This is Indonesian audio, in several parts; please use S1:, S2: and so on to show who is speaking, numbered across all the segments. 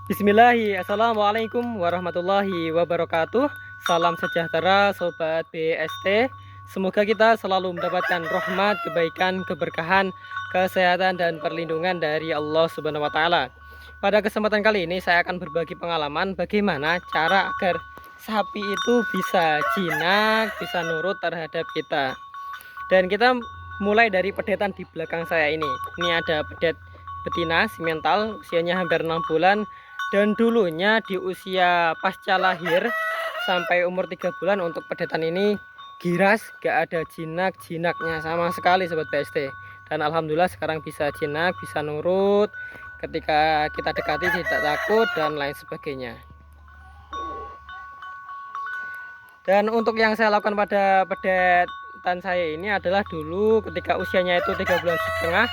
S1: Assalamualaikum warahmatullahi wabarakatuh. Salam sejahtera Sobat BST. Semoga kita selalu mendapatkan rahmat, kebaikan, keberkahan, kesehatan, dan perlindungan dari Allah Subhanahu wa Ta'ala. Pada kesempatan kali ini saya akan berbagi pengalaman bagaimana cara agar sapi itu bisa jinak, bisa nurut terhadap kita. Dan kita mulai dari pedetan di belakang saya ini. Ini ada pedet betina simental, usianya hampir 6 bulan. Dan dulunya di usia pasca lahir sampai umur 3 bulan untuk pedetan ini giras, gak ada jinak-jinaknya sama sekali Sobat BST. Dan alhamdulillah sekarang bisa jinak, bisa nurut, ketika kita dekati tidak takut dan lain sebagainya. Dan untuk yang saya lakukan pada pedetan saya ini adalah dulu ketika usianya itu 3 bulan setengah,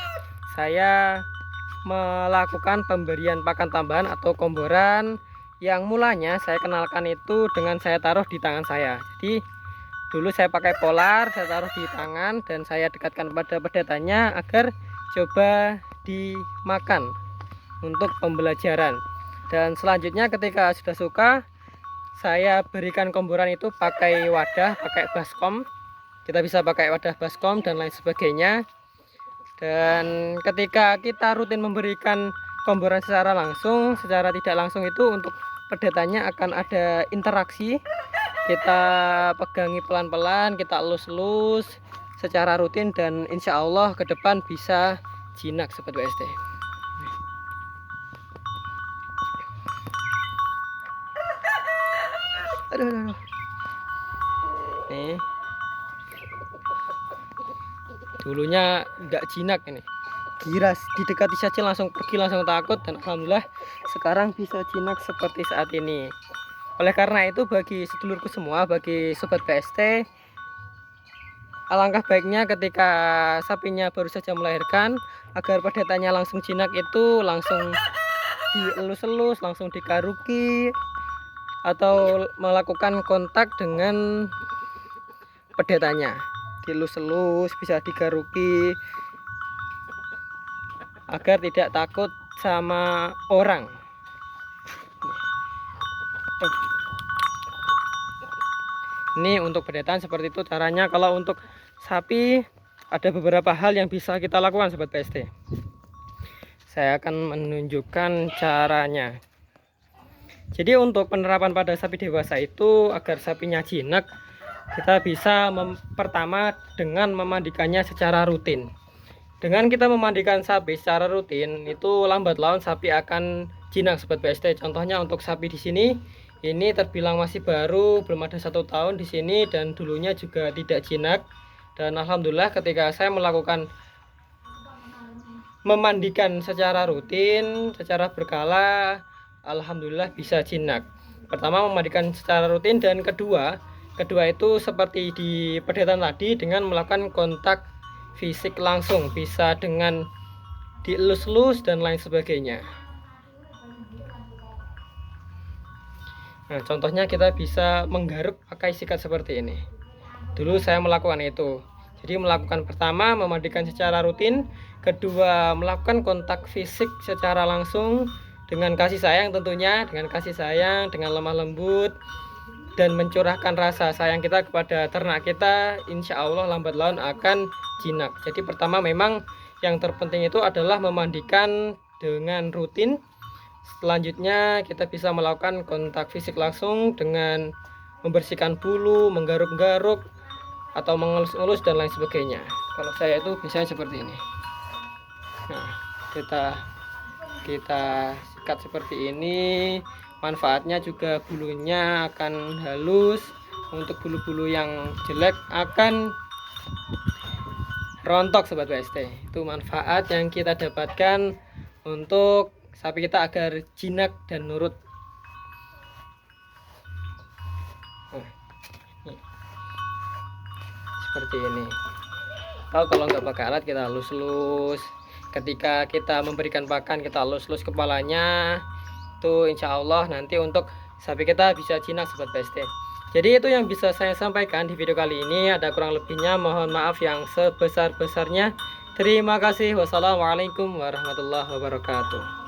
S1: saya melakukan pemberian pakan tambahan atau komboran yang mulanya saya kenalkan itu dengan saya taruh di tangan saya. Jadi dulu saya pakai polar, saya taruh di tangan dan saya dekatkan pada pedetannya agar coba dimakan untuk pembelajaran. Dan selanjutnya ketika sudah suka, saya berikan komboran itu pakai wadah, pakai baskom. Kita bisa pakai wadah baskom dan lain sebagainya. Dan ketika kita rutin memberikan komboran secara langsung, secara tidak langsung itu untuk pedetannya akan ada interaksi. Kita pegangi pelan-pelan, kita elus-elus secara rutin dan insya Allah ke depan bisa jinak Sobat BST. Aduh. Nih. Dulunya nggak jinak, ini giras, didekati saja langsung pergi, langsung takut. Dan alhamdulillah sekarang bisa jinak seperti saat ini. Oleh karena itu bagi sedulurku semua, bagi Sobat BST, alangkah baiknya ketika sapinya baru saja melahirkan, agar pedetannya langsung jinak itu langsung dielus-elus, langsung dikaruki, atau melakukan kontak dengan pedetannya, dilus-elus, bisa digaruki agar tidak takut sama orang. Ini untuk pedetan seperti itu caranya. Kalau untuk sapi ada beberapa hal yang bisa kita lakukan Sobat BST. Saya akan menunjukkan caranya. Jadi untuk penerapan pada sapi dewasa itu agar sapinya jinak, kita bisa pertama dengan memandikannya secara rutin. Dengan kita memandikan sapi secara rutin, itu lambat laun sapi akan jinak Sobat BST. Contohnya untuk sapi di sini, ini terbilang masih baru, belum ada 1 tahun di sini dan dulunya juga tidak jinak. Dan alhamdulillah ketika saya melakukan memandikan secara rutin, secara berkala, alhamdulillah bisa jinak. Pertama memandikan secara rutin, dan kedua itu seperti di pedetan tadi dengan melakukan kontak fisik langsung, bisa dengan dielus-elus dan lain sebagainya. Nah, contohnya kita bisa menggaruk pakai sikat seperti ini. Dulu saya melakukan itu. Jadi melakukan pertama memandikan secara rutin, kedua melakukan kontak fisik secara langsung dengan kasih sayang tentunya, dengan kasih sayang, dengan lemah lembut, dan mencurahkan rasa sayang kita kepada ternak kita, insya Allah lambat laun akan jinak. Jadi pertama memang yang terpenting itu adalah memandikan dengan rutin. Selanjutnya kita bisa melakukan kontak fisik langsung dengan membersihkan bulu, menggaruk-garuk, atau mengelus-elus dan lain sebagainya. Kalau saya itu biasanya seperti ini. Nah, kita sikat seperti ini. Manfaatnya juga bulunya akan halus. Untuk bulu-bulu yang jelek akan rontok Sobat BST. Itu manfaat yang kita dapatkan untuk sapi kita agar jinak dan nurut. Seperti ini. Atau kalau nggak pakai alat kita lus-lus. Ketika kita memberikan pakan kita lus-lus kepalanya. Itu insya Allah nanti untuk sapi kita bisa jinak Sobat BST. Jadi itu yang bisa saya sampaikan di video kali ini. Ada kurang lebihnya mohon maaf yang sebesar-besarnya. Terima kasih. Wassalamualaikum warahmatullahi wabarakatuh.